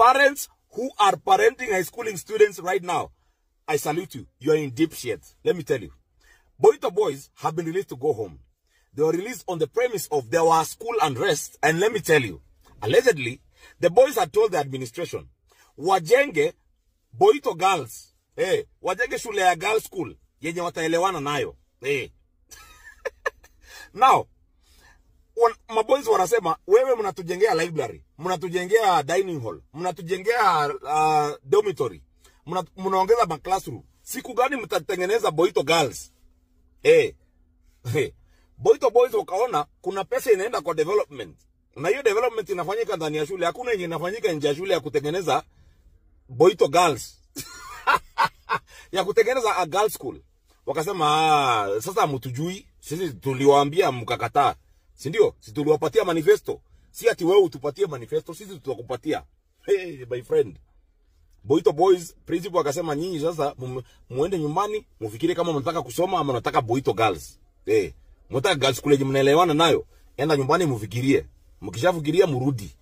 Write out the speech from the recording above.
Parents who are parenting high schooling students right now, I salute you. You are in deep shit. Let me tell you. Boito boys have been released to go home. They were released on the premise of there was school unrest. And let me tell you, allegedly, the boys had told the administration, wajenge Boito girls. Wajenge shule ya girls school. Yenye wataelewana nayo. Now, maboys wanasema, wewe mnatujengea library, mnatujengea dining hall, mnatujengea dormitory, mnaongeza ma classroom. Siku gani mtatengeneza Boito girls? Boito boys wakaona kuna pesa inaenda kwa development. Na hiyo development inafanyika ndani ya shule. Hakuna yenye inafanyika nje ya shule ya kutengeneza Boito girls. Ya kutengeneza a girls school. Wakasema sasa mtujui, sisi tuliwaambia mkakataa. Si ndio? Sisi tuliwapatia manifesto. Si ati wewe utupatie manifesto, sisi tutakupatia. Hey my friend. Boito boys principal akasema nyinyi sasa muende nyumbani, mufikiri kama mnataka kusoma ama mnataka Boito girls. Mnataka girls school yenye mnaelewana nayo, enda nyumbani mufikirie. Mkishafikiria murudi.